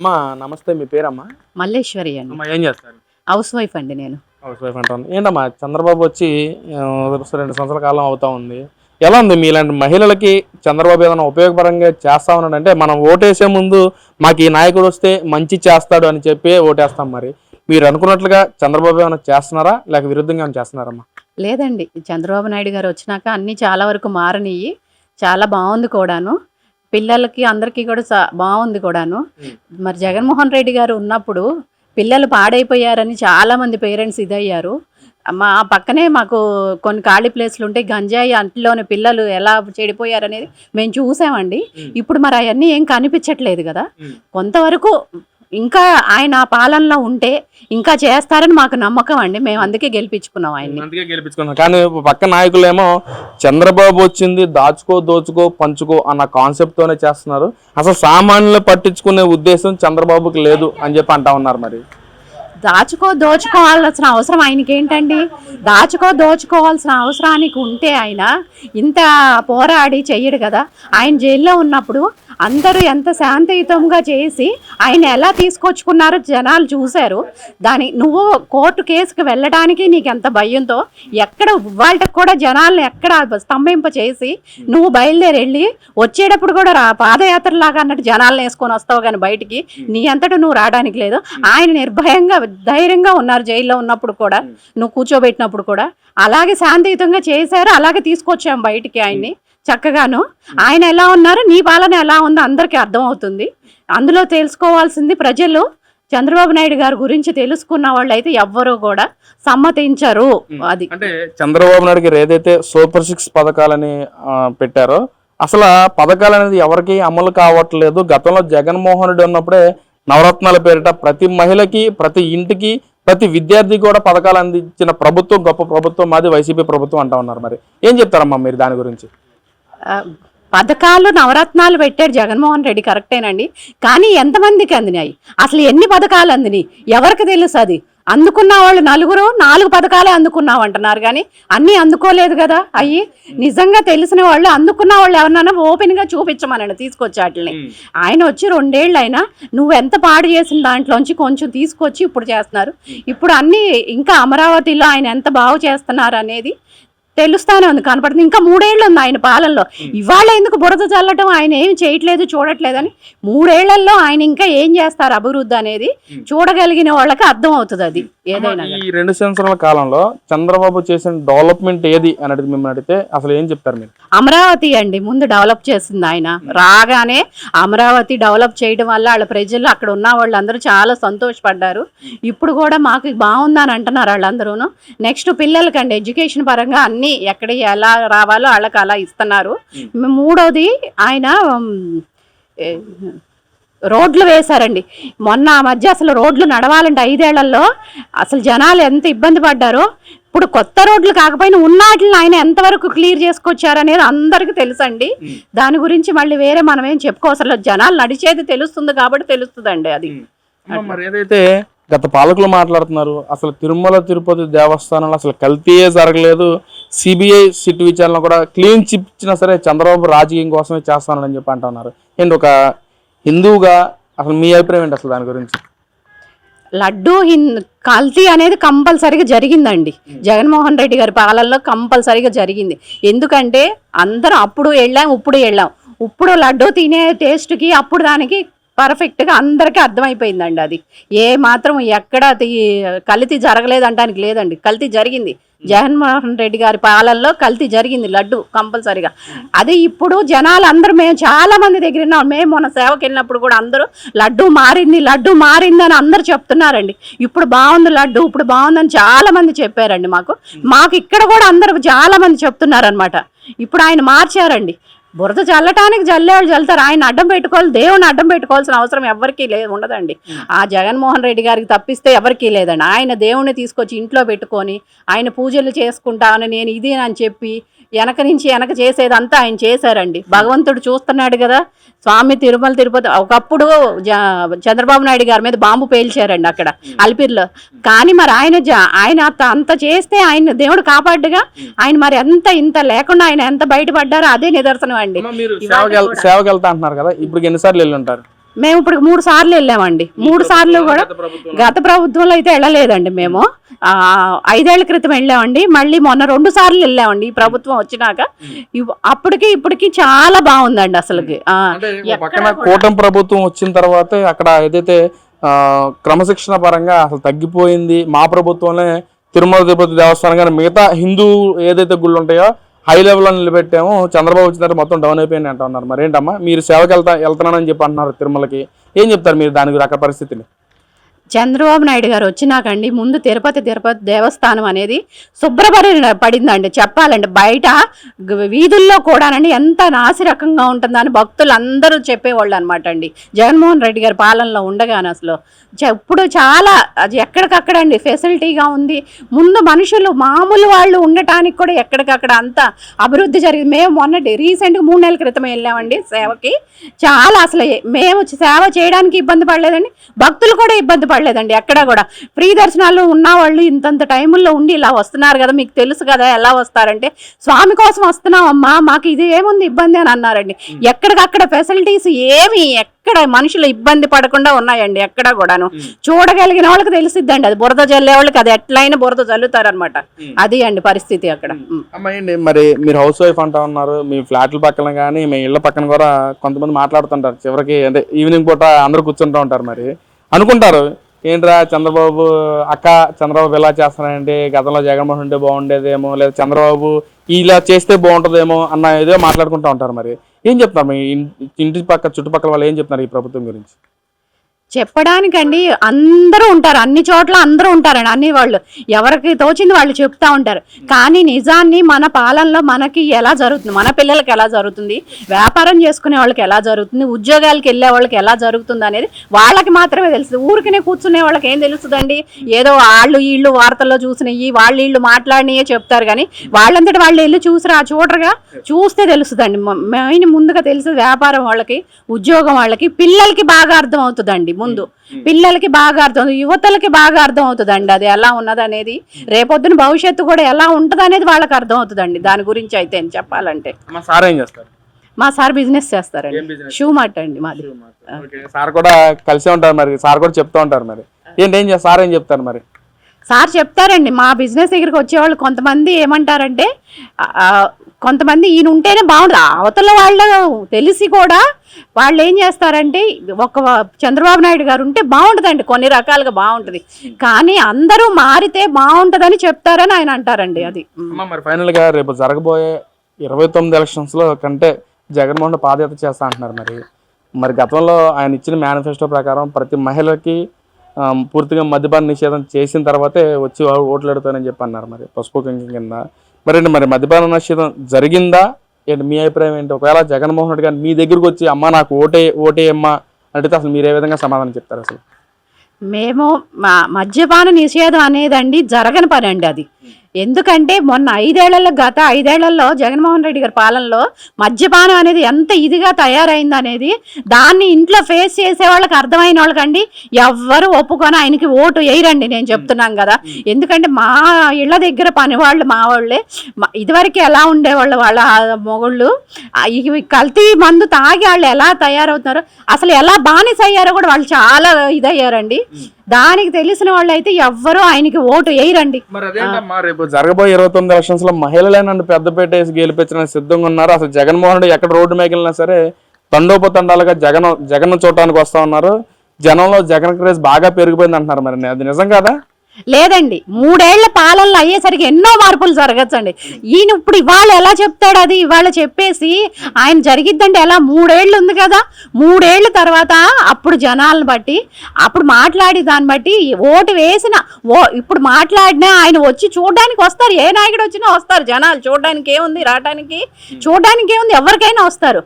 అమ్మా నమస్తే, మీ పేరమ్మా? మల్లేశ్వరి అండి. అమ్మా ఏం చేస్తారు? హౌస్ వైఫ్ అండి నేను. హౌస్ వైఫ్ అంటాను. ఏంటమ్మా చంద్రబాబు వచ్చి 2 సంవత్సరాల కాలం అవుతా ఉంది. ఎలా ఉంది మీలాంటి మహిళలకి చంద్రబాబు ఏదైనా ఉపయోగపరంగా చేస్తా ఉన్నాడు? అంటే మనం ఓటేసే ముందు మాకు ఈ నాయకుడు వస్తే మంచి చేస్తాడు అని చెప్పి ఓటేస్తాం. మరి మీరు అనుకున్నట్లుగా చంద్రబాబు ఏమైనా చేస్తున్నారా లేక విరుద్ధంగా ఏమైనా చేస్తున్నారమ్మా? లేదండి, చంద్రబాబు నాయుడు గారు వచ్చినాక అన్నీ చాలా వరకు మారనియ్యి. చాలా బాగుంది కూడాను. పిల్లలకి అందరికీ కూడా బాగుంది కూడాను. మరి జగన్మోహన్ రెడ్డి గారు ఉన్నప్పుడు పిల్లలు పాడైపోయారని చాలామంది పేరెంట్స్ ఇదయ్యారు. మా పక్కనే మాకు కొన్ని ఖాళీ ప్లేస్లు ఉంటే గంజాయి అంట్లోని పిల్లలు ఎలా చెడిపోయారనేది మేము చూసామండి. ఇప్పుడు మరి అవన్నీ ఏం కనిపించట్లేదు కదా. కొంతవరకు ఇంకా ఆయన పాలనలో ఉంటే ఇంకా చేస్తారని మాకు నమ్మకం అండి. మేము అందుకే గెలిపించుకున్నాం ఆయన్ని. కానీ పక్క నాయకులేమో చంద్రబాబు వచ్చింది దాచుకో దోచుకో పంచుకో అన్న కాన్సెప్ట్ తోనే చేస్తున్నారు. అసలు సామాన్యులు పట్టించుకునే ఉద్దేశం చంద్రబాబుకి లేదు అని చెప్పి అంటా ఉన్నారు. మరి దోచుకోవాల్సిన అవసరం ఆయనకి ఏంటండి? దోచుకోవాల్సిన అవసరానికి ఉంటే ఆయన ఇంత పోరాడి చెయ్యడు కదా. ఆయన జైల్లో ఉన్నప్పుడు అందరూ ఎంత శాంతియుతంగా చేసి ఆయన ఎలా తీసుకొచ్చుకున్నారో జనాలు చూశారు. నువ్వు కోర్టు కేసుకు వెళ్ళడానికి నీకు ఎంత భయంతో ఎక్కడ వాళ్ళకి కూడా జనాలను ఎక్కడ స్తంభింప చేసి నువ్వు బయలుదేరి వెళ్ళి వచ్చేటప్పుడు కూడా పాదయాత్రలాగా అన్నట్టు జనాలను వేసుకొని వస్తావు కానీ బయటికి నీ అంతటా నువ్వు రావడానికి లేదు. ఆయన నిర్భయంగా ధైర్యంగా ఉన్నారు జైల్లో ఉన్నప్పుడు కూడా, నువ్వు కూర్చోబెట్టినప్పుడు కూడా అలాగే శాంతియుతంగా చేశారు. అలాగే తీసుకొచ్చాం బయటికి ఆయన్ని చక్కగాను. ఆయన ఎలా ఉన్నారు, నీ పాలన ఎలా ఉందో అందరికీ అర్థమవుతుంది. అందులో తెలుసుకోవాల్సింది ప్రజలు చంద్రబాబు నాయుడు గారి గురించి తెలుసుకున్న వాళ్ళు అయితే ఎవ్వరూ కూడా సమ్మతించరు. అది అంటే చంద్రబాబు నాయుడు గారు ఏదైతే సూపర్ 6 పథకాలని పెట్టారో అసలు ఆ పథకాలు అనేది ఎవరికి అమలు కావట్లేదు. గతంలో జగన్మోహన్ రెడ్డి ఉన్నప్పుడే నవరత్నాల పేరిట ప్రతి మహిళకి, ప్రతి ఇంటికి, ప్రతి విద్యార్థి కూడా పథకాలు అందించిన ప్రభుత్వం గొప్ప ప్రభుత్వం మాది వైసీపీ ప్రభుత్వం అంటా ఉన్నారు. మరి ఏం చెప్తారమ్మా మీరు దాని గురించి? పథకాలు నవరత్నాలు పెట్టాడు జగన్మోహన్ రెడ్డి, కరెక్టేనండి. కానీ ఎంతమందికి అందినాయి, అసలు ఎన్ని పథకాలు అందినాయి ఎవరికి తెలుసు? అది అందుకున్న వాళ్ళు 4 పథకాలే అందుకున్నావు అంటున్నారు కానీ అన్నీ అందుకోలేదు కదా. అయ్యి నిజంగా తెలిసిన వాళ్ళు అందుకున్న వాళ్ళు ఎవరినైనా ఓపెన్గా చూపించమనండి తీసుకొచ్చి వాటిని. ఆయన వచ్చి 2 ఏళ్ళు అయినా నువ్వు ఎంత పాడు చేసిన దాంట్లోంచి కొంచెం తీసుకొచ్చి ఇప్పుడు చేస్తున్నారు. ఇప్పుడు అన్నీ ఇంకా అమరావతిలో ఆయన ఎంత బాగు చేస్తున్నారు అనేది తెలుస్తానే ఉంది, కనపడుతుంది. ఇంకా 3 ఏళ్ళు ఉంది ఆయన పాలనలో. ఇవాళ ఎందుకు బురద చల్లటం, ఆయన ఏమి చేయట్లేదు చూడట్లేదని. 3 ఏళ్లలో ఆయన ఇంకా ఏం చేస్తారు అభివృద్ధి అనేది చూడగలిగిన వాళ్ళకి అర్థం అవుతుంది. అది ఏదైనా ఈ 2 సంవత్సరాల కాలంలో చంద్రబాబు చేసిన డెవలప్మెంట్ ఏది అని మిమ్మల్ని అడిగితే అసలు ఏం చెప్తారు మీరు? అమరావతి అండి ముందు డెవలప్ చేసింది ఆయన. రాగానే అమరావతి డెవలప్ చేయడం వల్ల వాళ్ళ ప్రజలు అక్కడ ఉన్న వాళ్ళందరూ చాలా సంతోషపడ్డారు. ఇప్పుడు కూడా మాకు బాగుందని అంటున్నారు వాళ్ళందరూ. నెక్స్ట్ పిల్లలకండి ఎడ్యుకేషన్ పరంగా అన్ని ఎక్కడ ఎలా రావాలో వాళ్ళకి అలా ఇస్తున్నారు. 3వది ఆయన రోడ్లు వేశారండి. మొన్న మధ్య అసలు రోడ్లు నడవాలంటే 5 ఏళ్లలో అసలు జనాలు ఎంత ఇబ్బంది పడ్డారో. ఇప్పుడు కొత్త రోడ్లు కాకపోయినా ఉన్నాటిని ఆయన ఎంతవరకు క్లియర్ చేసుకొచ్చారనేది అందరికీ తెలుసండి. దాని గురించి మళ్ళీ వేరే మనం ఏం చెప్పుకోవసరం. జనాలు నడిచేది తెలుస్తుంది కాబట్టి తెలుస్తుందండి. అది మరి ఏదైతే గత పాలకులు మాట్లాడుతున్నారు, అసలు తిరుమల తిరుపతి దేవస్థానంలో అసలు కల్తీయే జరగలేదు, సిబిఐ సిట్ విచారణ కూడా క్లీన్ చిప్ ఇచ్చినా సరే చంద్రబాబు రాజకీయం కోసమే చేస్తానని చెప్పి అంటున్నారు. ఏంటి ఒక హిందువుగా అసలు మీ అభిప్రాయం ఏంటి అసలు దాని గురించి? లడ్డు కల్తీ అనేది కంపల్సరీగా జరిగిందండి జగన్మోహన్ రెడ్డి గారి పాలనలో, కంపల్సరీగా జరిగింది. ఎందుకంటే అందరం అప్పుడు వెళ్ళాం ఇప్పుడు వెళ్ళాం. ఇప్పుడు లడ్డు తినే టేస్ట్కి అప్పుడు దానికి పర్ఫెక్ట్గా అందరికీ అర్థమైపోయిందండి. అది ఏ మాత్రం ఎక్కడ కల్తీ జరగలేదంటానికి లేదండి, కల్తీ జరిగింది. జగన్మోహన్ రెడ్డి గారి పాలనలో కల్తీ జరిగింది లడ్డు కంపల్సరీగా. అది ఇప్పుడు జనాలు అందరూ, మేము చాలా మంది దగ్గర ఉన్నాం. మేము మొన్న సేవకి వెళ్ళినప్పుడు కూడా అందరూ లడ్డు మారింది అని అందరూ చెప్తున్నారండి. ఇప్పుడు బాగుంది లడ్డు, ఇప్పుడు బాగుందని చాలా మంది చెప్పారండి. మాకు ఇక్కడ కూడా అందరూ చాలా మంది చెప్తున్నారనమాట. ఇప్పుడు ఆయన మార్చారండి. బురద చల్లటానికి జల్లేవాళ్ళు చల్లుతారు, ఆయన అడ్డం పెట్టుకోవాలి. దేవుని అడ్డం పెట్టుకోవాల్సిన అవసరం ఎవరికీ ఉండదండి. ఆ జగన్మోహన్ రెడ్డి గారికి తప్పిస్తే ఎవరికీ లేదండి. ఆయన దేవుణ్ణి తీసుకొచ్చి ఇంట్లో పెట్టుకొని ఆయన పూజలు చేసుకుంటాను నేను ఇది అని చెప్పి వెనక చేసేదంతా ఆయన చేశారండి. భగవంతుడు చూస్తున్నాడు కదా. స్వామి తిరుమల తిరుపతి ఒకప్పుడు చంద్రబాబు నాయుడు గారి మీద బాంబు పేల్చారండి అక్కడ అలిపిరిలో. కానీ మరి ఆయన అంత చేస్తే ఆయన దేవుడు కాపాడుగా. ఆయన మరి ఇంత లేకుండా ఆయన ఎంత బయటపడ్డారో అదే నిదర్శనం అండి. సేవకి వెళ్తా అంటున్నారు కదా, ఇప్పుడు ఎన్నిసార్లు వెళ్ళి ఉంటారు? మేము ఇప్పుడు 3 సార్లు వెళ్ళామండి. 3 సార్లు కూడా గత ప్రభుత్వంలో అయితే వెళ్ళలేదండి. మేము 5 ఏళ్ల క్రితం వెళ్ళామండి. మళ్ళీ మొన్న 2 సార్లు వెళ్ళామండి ఈ ప్రభుత్వం వచ్చినాక. అప్పటికి ఇప్పటికి చాలా బాగుందండి అసలుకి. పక్కన కూటమి ప్రభుత్వం వచ్చిన తర్వాత అక్కడ ఏదైతే క్రమశిక్షణ పరంగా అసలు తగ్గిపోయింది. మా ప్రభుత్వంలో తిరుమల తిరుపతి దేవస్థానం కానీ మిగతా హిందూ ఏదైతే గుళ్ళు ఉంటాయో హై లెవెల్లో నిలబెట్టాము, చంద్రబాబు వచ్చిన తర్వాత మొత్తం డౌన్ అయిపోయింది అంటున్నారు. మరి ఏంటమ్మా మీరు సేవకి వెళ్తున్నానని చెప్పి అంటున్నారు తిరుమలకి, ఏం చెప్తారు మీరు దాని గురించి అక్కడ పరిస్థితిని? చంద్రబాబు నాయుడు గారు వచ్చినాకండి ముందు తిరుపతి దేవస్థానం అనేది పడిందండి. చెప్పాలండి బయట వీధుల్లో కూడానండి ఎంత నాసిరకంగా ఉంటుందని భక్తులు అందరూ చెప్పేవాళ్ళు అనమాట అండి. జగన్మోహన్ రెడ్డి గారి పాలనలో ఉండగానే అసలు ఇప్పుడు చాలా ఎక్కడికక్కడ అండి ఫెసిలిటీగా ఉంది. ముందు మనుషులు మామూలు వాళ్ళు ఉండటానికి కూడా ఎక్కడికక్కడ అంత అభివృద్ధి జరిగింది. మేము మొన్నటి రీసెంట్గా 3 నెలల క్రితం వెళ్ళామండి సేవకి. చాలా అసలు మేము సేవ చేయడానికి ఇబ్బంది పడలేదండి, భక్తులు కూడా ఇబ్బంది పడలేదండి. ఎక్కడ కూడా ఫ్రీ దర్శనాలు ఉన్నవాళ్ళు ఇంతంత టైముల్లో ఉండి ఇలా వస్తున్నారు కదా, మీకు తెలుసు కదా ఎలా వస్తారంటే స్వామి కోసం వస్తున్నామమ్మా, మాకు ఇది ఏముంది ఇబ్బంది అని అన్నారండి. ఎక్కడికక్కడ ఫెసిలిటీస్ ఏమి ఎక్కడ మనుషులు ఇబ్బంది పడకుండా ఉన్నాయండి. ఎక్కడ కూడాను చూడగలిగిన వాళ్ళకి తెలిసిద్దండి. అది బురద జల్లే వాళ్ళకి అది ఎట్లయినా బురద జల్లుతారనమాట. అది అండి పరిస్థితి అక్కడ. అమ్మాయి మరి మీరు హౌస్ వైఫ్ అంటా ఉన్నారు, మీ ఫ్లాట్ల పక్కన కానీ మీ ఇళ్ల పక్కన కూడా కొంతమంది మాట్లాడుతుంటారు. చివరికి అంటే ఈవినింగ్ పూట అందరూ కూర్చుంటూ ఉంటారు. మరి అనుకుంటారు ఏంట్రా చంద్రబాబు చంద్రబాబు ఇలా చేస్తున్నారంటే గతంలో జగన్మోహన్ రెడ్డి బాగుండేదేమో, లేదా చంద్రబాబు ఇలా చేస్తే బాగుంటుందేమో అన్న ఏదో మాట్లాడుకుంటూ ఉంటారు. మరి ఏం చెప్తున్నారు మీ ఇంటి పక్క చుట్టుపక్కల వాళ్ళు ఏం చెప్తున్నారు ఈ ప్రభుత్వం గురించి? చెప్పడానికండి అందరూ ఉంటారు, అన్ని చోట్ల అందరూ ఉంటారండి. అన్ని వాళ్ళు ఎవరికి తోచింది వాళ్ళు చెప్తా ఉంటారు. కానీ నిజాన్ని మన పాలనలో మనకి ఎలా జరుగుతుంది, మన పిల్లలకి ఎలా జరుగుతుంది, వ్యాపారం చేసుకునే వాళ్ళకి ఎలా జరుగుతుంది, ఉద్యోగాలకు వెళ్ళే వాళ్ళకి ఎలా జరుగుతుంది అనేది వాళ్ళకి మాత్రమే తెలుస్తుంది. ఊరికనే కూర్చునే వాళ్ళకి ఏం తెలుస్తుందండి? ఏదో వాళ్ళు వీళ్ళు వార్తల్లో చూసినవి వాళ్ళు వీళ్ళు మాట్లాడినయే చెప్తారు. కానీ వాళ్ళంతటి వాళ్ళు వెళ్ళి చూడరుగా, చూస్తే తెలుస్తుందండి. మెయిన్ ముందుగా తెలుస్తుంది వ్యాపారం వాళ్ళకి, ఉద్యోగం వాళ్ళకి, పిల్లలకి బాగా అర్థం అవుతుందండి. ముందు పిల్లలకి బాగా అర్థం, యువతలకి బాగా అర్థం అవుతుందండి అది ఎలా ఉన్నది అనేది. రేపొద్దున భవిష్యత్తు కూడా ఎలా ఉంటుంది అనేది వాళ్ళకి అర్థం అవుతుందండి. దాని గురించి అయితే చెప్పాలంటే మా సార్ బిజినెస్ చేస్తారండి, షూ మార్ట్ అండి మాది. సార్ కూడా కలిసే ఉంటారు, మరి సార్ కూడా చెప్తూ ఉంటారు. మరి సార్ ఏం చెప్తారు? మరి సార్ చెప్తారండి. మా బిజినెస్ దగ్గరికి వచ్చేవాళ్ళు కొంతమంది ఏమంటారంటే, కొంతమంది ఈయన ఉంటేనే బాగుంటుంది, అవతల వాళ్ళు తెలిసి కూడా వాళ్ళు ఏం చేస్తారంటే ఒక చంద్రబాబు నాయుడు గారు ఉంటే బాగుంటుందండి, కొన్ని రకాలుగా బాగుంటుంది, కానీ అందరూ మారితే బాగుంటుందని చెప్తారని ఆయన అంటారండి. అది మరి ఫైనల్ గా రేపు జరగబోయే 29 ఎలక్షన్స్ లో కంటే జగన్మోహన్ పాదయాత్ర చేస్తా అంటున్నారు. మరి గతంలో ఆయన ఇచ్చిన మేనిఫెస్టో ప్రకారం ప్రతి మహిళకి పూర్తిగా మద్యపాన నిషేధం చేసిన తర్వాతే వచ్చి ఓట్లు అడుగుతానని చెప్పి అన్నారు. మరి పసుపు కుంకుమ కింద మరి మద్యపాన నిషేధం జరిగిందా ఏంటి? మీ అభిప్రాయం ఏంటి? ఒకవేళ జగన్మోహన్ రెడ్డి గారు మీ దగ్గరకు వచ్చి అమ్మ నాకు ఓటేయమ్మా అంటే అసలు మీరు ఏ విధంగా సమాధానం చెప్తారు? అసలు మేము మద్యపాన నిషేధం అనేదండి జరగని పని అండి అది. ఎందుకంటే మొన్న గత 5 ఏళ్లలో జగన్మోహన్ రెడ్డి గారి పాలనలో మద్యపానం అనేది ఎంత ఇదిగా తయారైంది అనేది దాన్ని ఇంట్లో ఫేస్ చేసే వాళ్ళకి అర్థమైన వాళ్ళకండి ఎవ్వరు ఒప్పుకొని ఆయనకి ఓటు వేయరండి. నేను చెప్తున్నాను కదా, ఎందుకంటే మా ఇళ్ళ దగ్గర పనివాళ్ళు మా వాళ్ళే ఇదివరకు ఎలా ఉండేవాళ్ళు, వాళ్ళ మొగుళ్ళు కల్తీ మందు తాగి వాళ్ళు ఎలా తయారవుతున్నారో, అసలు ఎలా బానిస అయ్యారో కూడా వాళ్ళు చాలా ఇదయ్యారండి. దానికి తెలిసిన వాళ్ళు అయితే ఎవ్వరూ ఆయనకి ఓటు వేయరండి. రేపు జరగబోయే 29 ఎలక్షన్స్ లో మహిళలే నన్ను పెద్దపేట వేసి గెలిపించడానికి సిద్ధంగా ఉన్నారు. అసలు జగన్మోహన్ రెడ్డి ఎక్కడ రోడ్డు మీద వెళ్ళినా సరే తండోపతండాలుగా జగన్ చూడటానికి వస్తా ఉన్నారు. జనంలో జగన్ క్రేజ్ బాగా పెరిగిపోయింది అంటున్నారు. మరి అది నిజం కాదా? లేదండి, 3 ఏళ్ల పాలనలో అయ్యేసరికి ఎన్నో మార్పులు జరగచ్చండి. ఈయన ఇప్పుడు ఇవాళ ఎలా చెప్తాడు? అది ఇవాళ చెప్పేసి ఆయన జరిగిద్దంటే ఎలా? 3 ఏళ్ళు ఉంది కదా, 3 ఏళ్ళ తర్వాత అప్పుడు జనాలను బట్టి అప్పుడు మాట్లాడి దాన్ని బట్టి ఓటు వేసిన ఇప్పుడు మాట్లాడినా ఆయన వచ్చి చూడడానికి వస్తారు. ఏ నాయకుడు వచ్చినా వస్తారు జనాలు చూడడానికి. ఏముంది రావడానికి, చూడడానికి ఏముంది, ఎవరికైనా వస్తారు.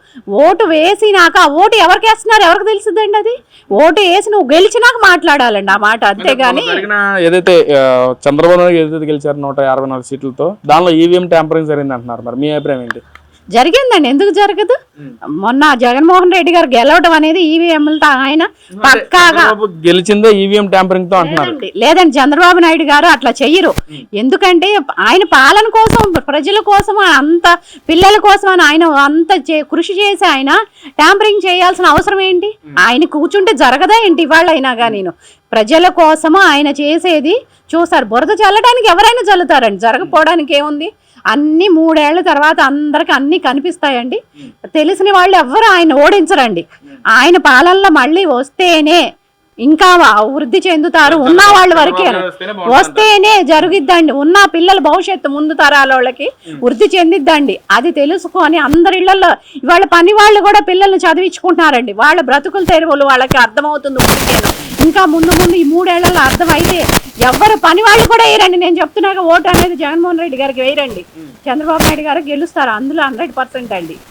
ఓటు వేసినాక ఆ ఓటు ఎవరికి వేస్తున్నారు ఎవరికి తెలిసిద్దండి? అది ఓటు వేసి నువ్వు గెలిచినాక మాట్లాడాలండి ఆ మాట, అంతేగాని ఏదైతే చంద్రబాబు నాయుడు ఏదైతే గెలిచారు 154 సీట్లతో దానిలో ఈవీఎం ట్యాంపరింగ్ జరిగింది అంటున్నారు. మరి మీ అభిప్రాయం ఏంటి? జరిగిందండి, ఎందుకు జరగదు? మొన్న జగన్మోహన్ రెడ్డి గారు గెలవడం అనేది ఈవీఎంలతో ఆయన పక్కాగా గెలిచిందే ఈవీఎం ట్యాంపరింగ్ తో అంటున్నారు. లేదండి, చంద్రబాబు నాయుడు గారు అట్లా చెయ్యరు. ఎందుకంటే ఆయన పాలన కోసం, ప్రజల కోసం, అంత పిల్లల కోసం అని ఆయన అంత కృషి చేసి ఆయన ట్యాంపరింగ్ చేయాల్సిన అవసరం ఏంటి? ఆయన కూర్చుంటే జరగదా ఏంటి? ఇవాళ అయినా కానీ నేను ప్రజల కోసము ఆయన చేసేది చూసారు. బురద చల్లడానికి ఎవరైనా చల్లుతారండి, జరగపోవడానికి ఏముంది? అన్ని 3 ఏళ్ల తర్వాత అందరికి అన్ని కనిపిస్తాయండి. తెలిసిన వాళ్ళు ఎవ్వరు ఆయన ఓడించరండి. ఆయన పాలనలో మళ్ళీ వస్తేనే ఇంకా వృద్ధి చెందుతారు. ఉన్న వాళ్ళ వరకే వస్తేనే జరుగుద్దండి. ఉన్న పిల్లల భవిష్యత్తు ముందు తరాల వాళ్ళకి వృద్ధి చెందిద్దండి. అది తెలుసుకొని అందరి ఇళ్లలో ఇవాళ పని వాళ్ళు కూడా పిల్లల్ని చదివించుకుంటున్నారండి. వాళ్ళ బ్రతుకుల తెరువులు వాళ్ళకి అర్థమవుతుంది. ఇంకా ముందు ఈ 3 ఏళ్లలో అర్థమైతే ఎవరు పని వాళ్ళు కూడా వేయరండి. నేను చెప్తున్నాక ఓటు అనేది జగన్మోహన్ రెడ్డి గారికి వేయరండి, చంద్రబాబు నాయుడు గారికి గెలుస్తారు. అందులో 100% అండి.